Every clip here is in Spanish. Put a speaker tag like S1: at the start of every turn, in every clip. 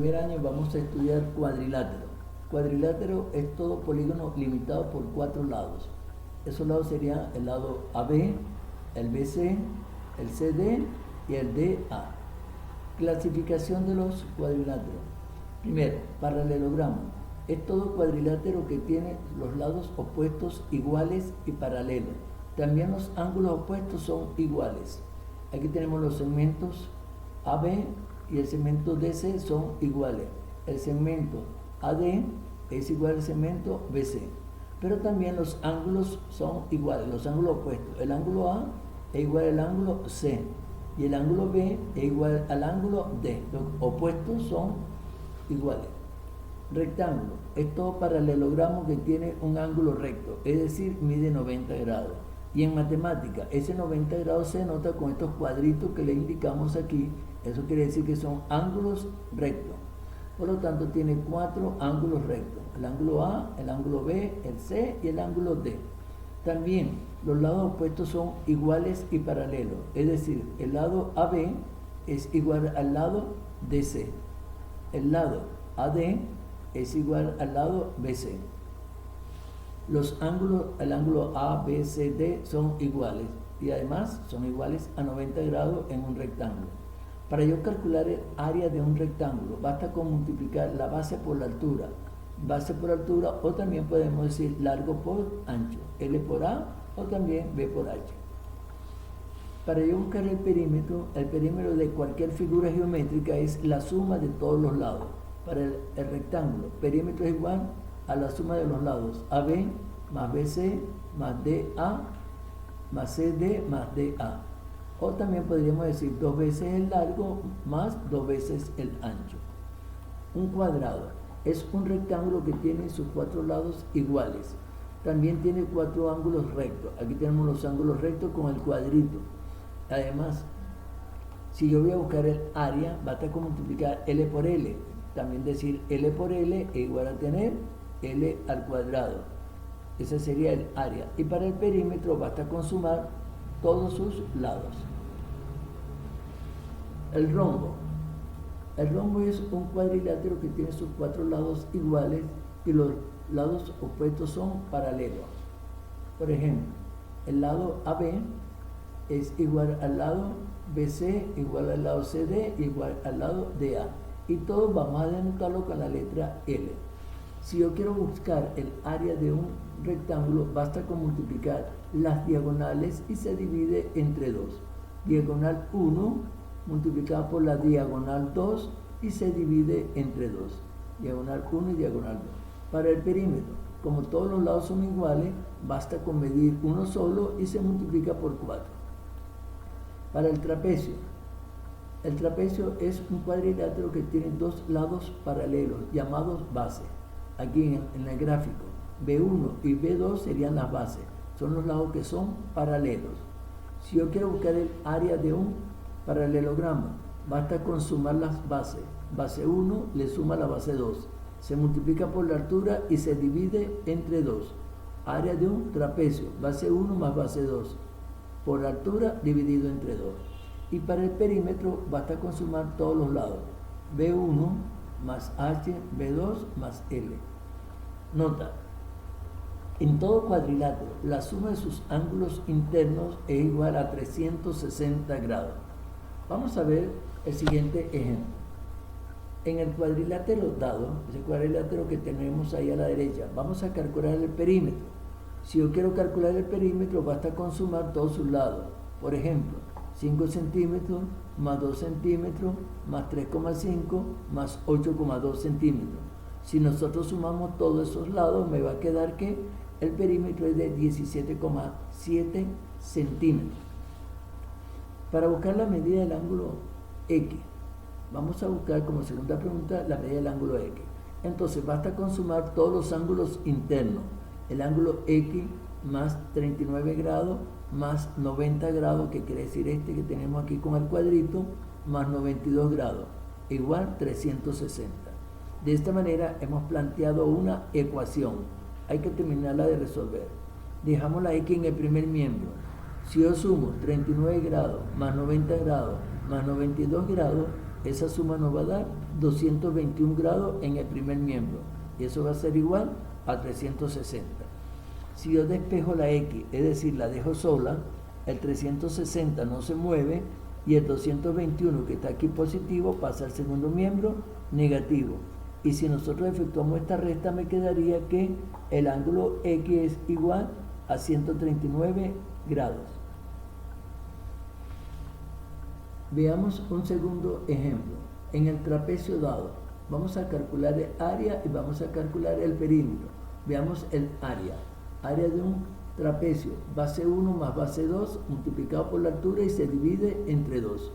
S1: primer año vamos a estudiar cuadrilátero. Cuadrilátero es todo polígono limitado por 4 lados. Esos lados serían el lado AB, el BC, el CD y el DA. Clasificación de los cuadriláteros. Primero, paralelogramo. Es todo cuadrilátero que tiene los lados opuestos iguales y paralelos. También los ángulos opuestos son iguales. Aquí tenemos los segmentos AB y el segmento DC son iguales. El segmento AD es igual al segmento BC. Pero también los ángulos son iguales, los ángulos opuestos. El ángulo A es igual al ángulo C y el ángulo B es igual al ángulo D. Los opuestos son iguales. Rectángulo es todo paralelogramo que tiene un ángulo recto, es decir, mide 90 grados. Y en matemática, ese 90 grados se nota con estos cuadritos que le indicamos aquí. Eso quiere decir que son ángulos rectos. Por lo tanto, tiene 4 ángulos rectos. El ángulo A, el ángulo B, el C y el ángulo D. También los lados opuestos son iguales y paralelos. Es decir, el lado AB es igual al lado DC. El lado AD es igual al lado BC. Los ángulos, el ángulo A, B, C, D son iguales y además son iguales a 90 grados en un rectángulo. Para yo calcular el área de un rectángulo, basta con multiplicar la base por la altura, o también podemos decir largo por ancho, L por A o también B por H. Para yo buscar el perímetro de cualquier figura geométrica es la suma de todos los lados. Para el rectángulo, perímetro es igual a la suma de los lados AB más BC más DA más CD más DA. O también podríamos decir 2 veces el largo más 2 veces el ancho. Un cuadrado es un rectángulo que tiene sus 4 lados iguales. También tiene 4 ángulos rectos. Aquí tenemos los ángulos rectos con el cuadrito. Además, si yo voy a buscar el área, basta con multiplicar L por L. También decir L por L es igual a tener L al cuadrado. Ese sería el área. Y para el perímetro basta con sumar todos sus lados. El rombo. El rombo es un cuadrilátero que tiene sus 4 lados iguales y los lados opuestos son paralelos. Por ejemplo, el lado AB es igual al lado BC, igual al lado CD, igual al lado DA. Y todos vamos a denotarlo con la letra L. Si yo quiero buscar el área de un rectángulo, basta con multiplicar las diagonales y se divide entre 2. Diagonal 1 multiplicada por la diagonal 2 y se divide entre 2. Diagonal 1 y diagonal 2. Para el perímetro, como todos los lados son iguales, basta con medir uno solo y se multiplica por 4. Para el trapecio es un cuadrilátero que tiene 2 lados paralelos llamados bases. Aquí en el gráfico, B1 y B2 serían las bases, son los lados que son paralelos. Si yo quiero buscar el área de un paralelogramo, basta con sumar las bases. Base 1 le suma la base 2, se multiplica por la altura y se divide entre 2. Área de un trapecio, base 1 más base 2, por altura dividido entre 2. Y para el perímetro basta con sumar todos los lados. B1 más H, B2 más L. Nota: en todo cuadrilátero, la suma de sus ángulos internos es igual a 360 grados. Vamos a ver el siguiente ejemplo. En el cuadrilátero dado, ese cuadrilátero que tenemos ahí a la derecha, vamos a calcular el perímetro. Si yo quiero calcular el perímetro, basta con sumar todos sus lados. Por ejemplo, 5 centímetros más 2 centímetros más 3,5 más 8,2 centímetros. Si nosotros sumamos todos esos lados, me va a quedar que el perímetro es de 17,7 centímetros. Para buscar la medida del ángulo X, vamos a buscar como segunda pregunta la medida del ángulo X. Entonces basta con sumar todos los ángulos internos. El ángulo X más 39 grados más 90 grados, que quiere decir este que tenemos aquí con el cuadrito, más 92 grados, igual 360. De esta manera hemos planteado una ecuación. Hay que terminarla de resolver. Dejamos la X en el primer miembro. Si yo sumo 39 grados más 90 grados más 92 grados, esa suma nos va a dar 221 grados en el primer miembro, y eso va a ser igual a 360. Si yo despejo la X, es decir, la dejo sola, el 360 no se mueve y el 221 que está aquí positivo pasa al segundo miembro negativo. Y si nosotros efectuamos esta resta, me quedaría que el ángulo X es igual a 139 grados. Veamos un segundo ejemplo. En el trapecio dado, vamos a calcular el área y vamos a calcular el perímetro. Veamos el área. Área de un trapecio, base 1 más base 2 multiplicado por la altura y se divide entre 2.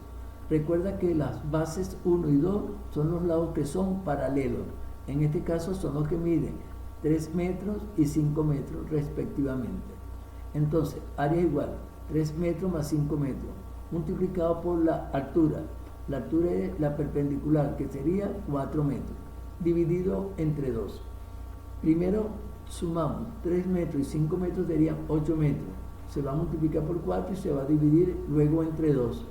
S1: Recuerda que las bases 1 y 2 son los lados que son paralelos. En este caso son los que miden 3 metros y 5 metros respectivamente. Entonces, área igual 3 metros más 5 metros multiplicado por la altura. La altura es la perpendicular, que sería 4 metros, dividido entre 2. Primero sumamos 3 metros y 5 metros serían 8 metros. Se va a multiplicar por 4 y se va a dividir luego entre 2.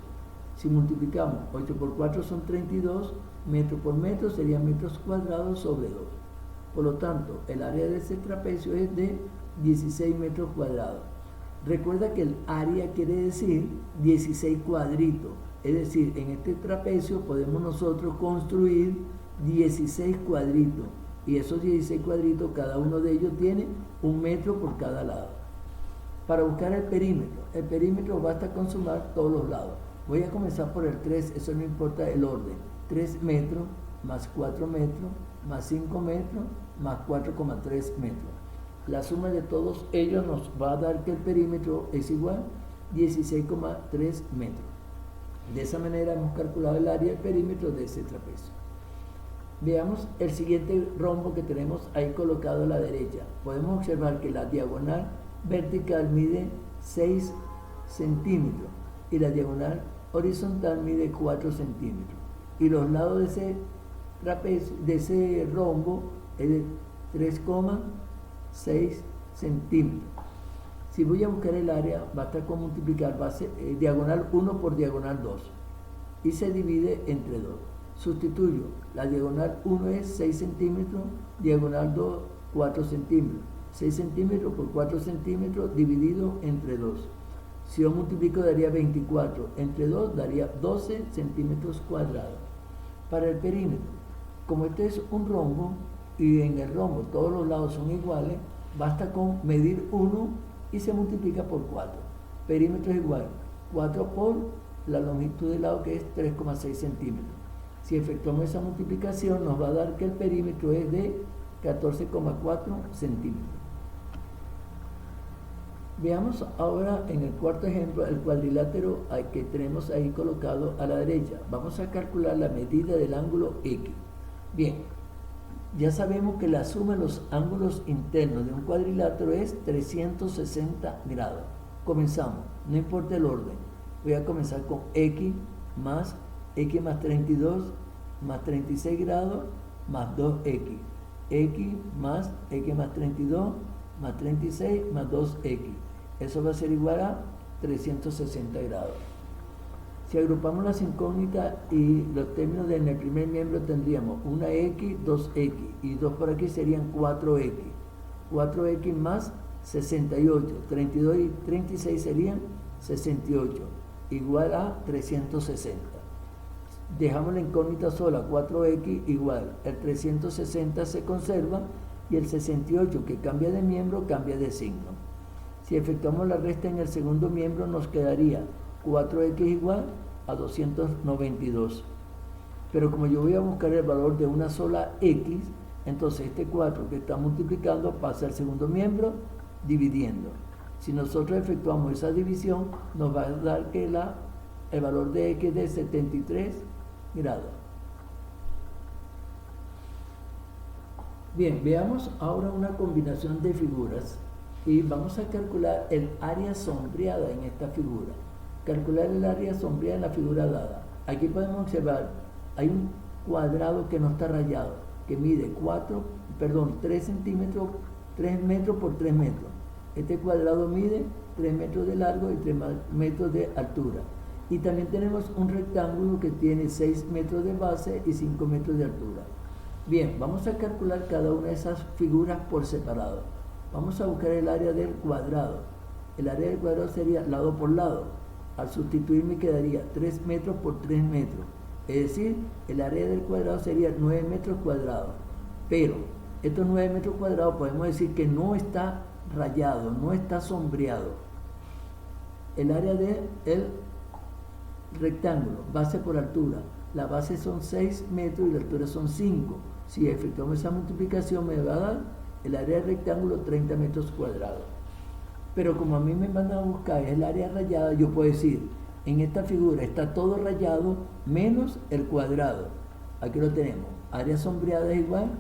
S1: Si multiplicamos 8 por 4 son 32, metro por metro serían metros cuadrados sobre 2. Por lo tanto, el área de ese trapecio es de 16 metros cuadrados. Recuerda que el área quiere decir 16 cuadritos. Es decir, en este trapecio podemos nosotros construir 16 cuadritos. Y esos 16 cuadritos, cada uno de ellos tiene 1 metro por cada lado. Para buscar el perímetro basta con sumar todos los lados. Voy a comenzar por el 3, eso no importa el orden. 3 metros más 4 metros más 5 metros más 4,3 metros. La suma de todos ellos nos va a dar que el perímetro es igual a 16,3 metros. De esa manera hemos calculado el área del perímetro de ese trapecio. Veamos el siguiente rombo que tenemos ahí colocado a la derecha. Podemos observar que la diagonal vertical mide 6 centímetros y la diagonal horizontal mide 4 centímetros. Y los lados de ese trapecio, de ese rombo, es de 3,6 centímetros. Si voy a buscar el área, basta con multiplicar diagonal 1 por diagonal 2 y se divide entre 2. Sustituyo, la diagonal 1 es 6 centímetros, diagonal 2, 4 centímetros. 6 centímetros por 4 centímetros dividido entre 2. Si yo multiplico daría 24, entre 2 daría 12 centímetros cuadrados. Para el perímetro, como este es un rombo y en el rombo todos los lados son iguales, basta con medir 1 y se multiplica por 4. Perímetro es igual 4 por la longitud del lado, que es 3,6 centímetros. Si efectuamos esa multiplicación nos va a dar que el perímetro es de 14,4 centímetros. Veamos ahora en el cuarto ejemplo el cuadrilátero que tenemos ahí colocado a la derecha. Vamos a calcular la medida del ángulo X. Bien, ya sabemos que la suma de los ángulos internos de un cuadrilátero es 360 grados. Comenzamos, no importa el orden. Voy a comenzar con X más 32 más 36 grados más 2X. X más 32 más 36 más 2X. Eso va a ser igual a 360 grados. Si agrupamos las incógnitas y los términos en el primer miembro, tendríamos una X, 2X y 2 por aquí serían 4X. 4X más 68, 32 y 36 serían 68, igual a 360. Dejamos la incógnita sola, 4X igual, el 360 se conserva y el 68 que cambia de miembro cambia de signo. Si efectuamos la resta en el segundo miembro nos quedaría 4X igual a 292. Pero como yo voy a buscar el valor de una sola X, entonces este 4 que está multiplicando pasa al segundo miembro dividiendo. Si nosotros efectuamos esa división nos va a dar que el valor de X es de 73 grados. Bien, veamos ahora una combinación de figuras y vamos a calcular el área sombreada en esta figura. Calcular el área sombreada en la figura dada. Aquí podemos observar, hay un cuadrado que no está rayado, que mide 3 centímetros, 3 metros por 3 metros. Este cuadrado mide 3 metros de largo y 3 metros de altura. Y también tenemos un rectángulo que tiene 6 metros de base y 5 metros de altura. Bien, vamos a calcular cada una de esas figuras por separado. Vamos a buscar el área del cuadrado. El área del cuadrado sería lado por lado. Al sustituir me quedaría 3 metros por 3 metros. Es decir, el área del cuadrado sería 9 metros cuadrados. Pero estos 9 metros cuadrados podemos decir que no está rayado, no está sombreado. El área del rectángulo, base por altura. La base son 6 metros y la altura son 5. Si efectuamos esa multiplicación me va a dar el área del rectángulo 30 metros cuadrados. Pero como a mí me mandan a buscar el área rayada, yo puedo decir, en esta figura está todo rayado menos el cuadrado. Aquí lo tenemos. Área sombreada es igual,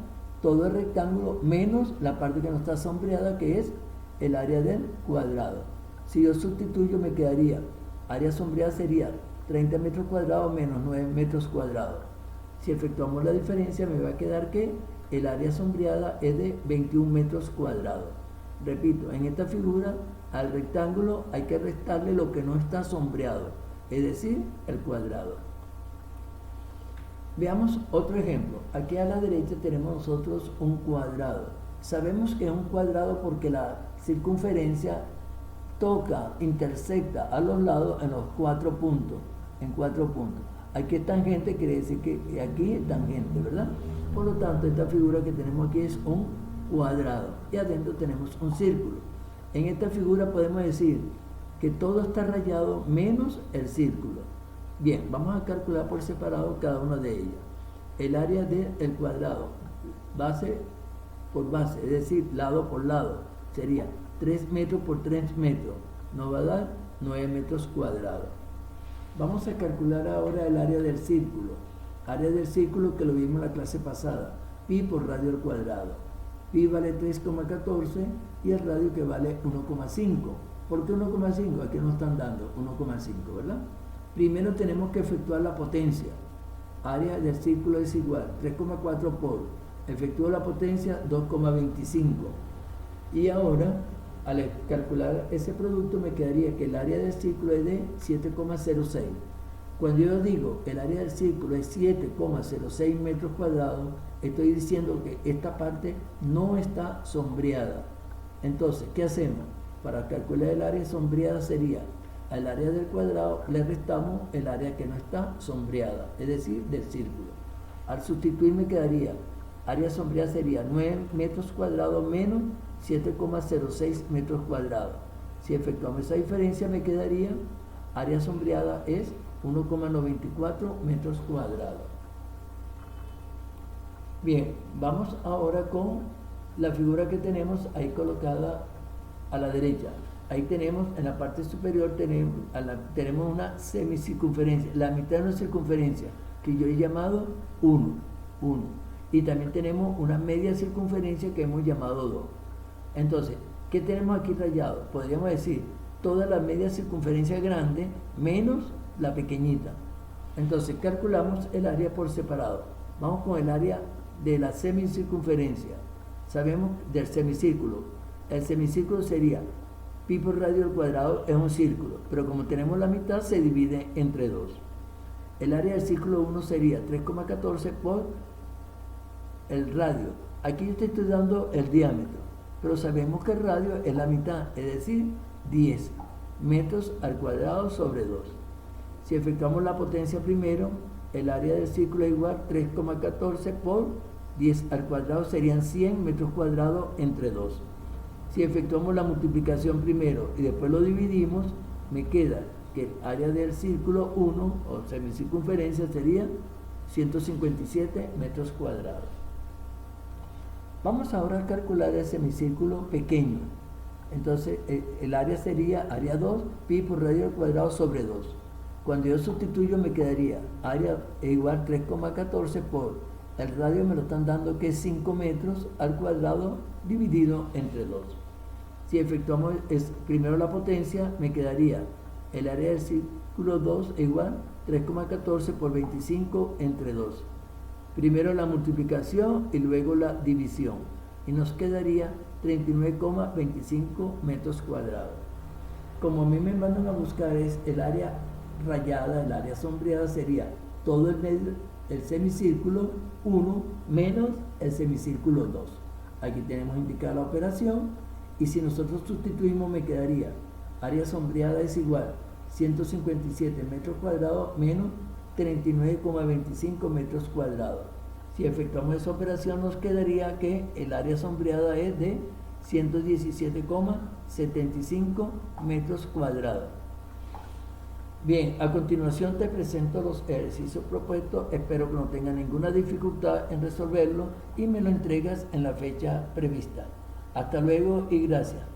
S1: todo el rectángulo menos la parte que no está sombreada, que es el área del cuadrado. Si yo sustituyo me quedaría, área sombreada sería 30 metros cuadrados menos 9 metros cuadrados. Si efectuamos la diferencia me va a quedar que el área sombreada es de 21 metros cuadrados. Repito, en esta figura al rectángulo hay que restarle lo que no está sombreado, es decir, el cuadrado. Veamos otro ejemplo. Aquí a la derecha tenemos nosotros un cuadrado. Sabemos que es un cuadrado porque la circunferencia toca, intersecta a los lados en los 4 puntos. En 4 puntos. Aquí es tangente, quiere decir que aquí es tangente, ¿verdad? Por lo tanto, esta figura que tenemos aquí es un cuadrado y adentro tenemos un círculo. En esta figura podemos decir que todo está rayado menos el círculo. Bien, vamos a calcular por separado cada una de ellas. El área del cuadrado, base por base, es decir, lado por lado, sería 3 metros por 3 metros. Nos va a dar 9 metros cuadrados. Vamos a calcular ahora el área del círculo. Área del círculo que lo vimos en la clase pasada. Pi por radio al cuadrado. Pi vale 3,14 y el radio que vale 1,5. ¿Por qué 1,5? Aquí nos están dando 1,5, ¿verdad? Primero tenemos que efectuar la potencia. Área del círculo es igual 3,4 por, efectúo la potencia 2,25. Y ahora, al calcular ese producto, me quedaría que el área del círculo es de 7,06. Cuando yo digo el área del círculo es 7,06 metros cuadrados, estoy diciendo que esta parte no está sombreada. Entonces, ¿qué hacemos? Para calcular el área sombreada sería al área del cuadrado le restamos el área que no está sombreada, es decir, del círculo. Al sustituir me quedaría, área sombreada sería 9 metros cuadrados menos 7,06 metros cuadrados. Si efectuamos esa diferencia me quedaría, área sombreada es 1,94 metros cuadrados. Bien, vamos ahora con la figura que tenemos ahí colocada a la derecha. Ahí tenemos, en la parte superior tenemos una semicircunferencia, la mitad de una circunferencia, que yo he llamado 1. Y también tenemos una media circunferencia que hemos llamado 2. Entonces, ¿qué tenemos aquí rayado? Podríamos decir, toda la media circunferencia grande menos la pequeñita. Entonces, calculamos el área por separado. Vamos con el área de la semicircunferencia. Sabemos del semicírculo. El semicírculo sería pi por radio al cuadrado, es un círculo, pero como tenemos la mitad se divide entre 2. El área del círculo 1 sería 3,14 por el radio. Aquí yo te estoy dando el diámetro, pero sabemos que el radio es la mitad, es decir, 10 metros al cuadrado sobre 2. Si efectuamos la potencia primero, el área del círculo es igual 3,14 por 10 al cuadrado, serían 100 metros cuadrados entre 2. Si efectuamos la multiplicación primero y después lo dividimos, me queda que el área del círculo 1 o semicircunferencia sería 157 metros cuadrados. Vamos ahora a calcular el semicírculo pequeño. Entonces el área sería área 2, pi por radio al cuadrado sobre 2. Cuando yo sustituyo me quedaría área igual 3,14 por el radio me lo están dando que es 5 metros al cuadrado dividido entre 2. Si efectuamos primero la potencia, me quedaría el área del círculo 2 igual 3,14 por 25 entre 2. Primero la multiplicación y luego la división. Y nos quedaría 39,25 metros cuadrados. Como a mí me mandan a buscar es el área rayada, el área sombreada sería todo el medio, el semicírculo 1 menos el semicírculo 2. Aquí tenemos indicada la operación y si nosotros sustituimos me quedaría área sombreada es igual 157 metros cuadrados menos 39,25 metros cuadrados. Si efectuamos esa operación nos quedaría que el área sombreada es de 117,75 metros cuadrados. Bien, a continuación te presento los ejercicios propuestos, espero que no tengas ninguna dificultad en resolverlo y me lo entregas en la fecha prevista. Hasta luego y gracias.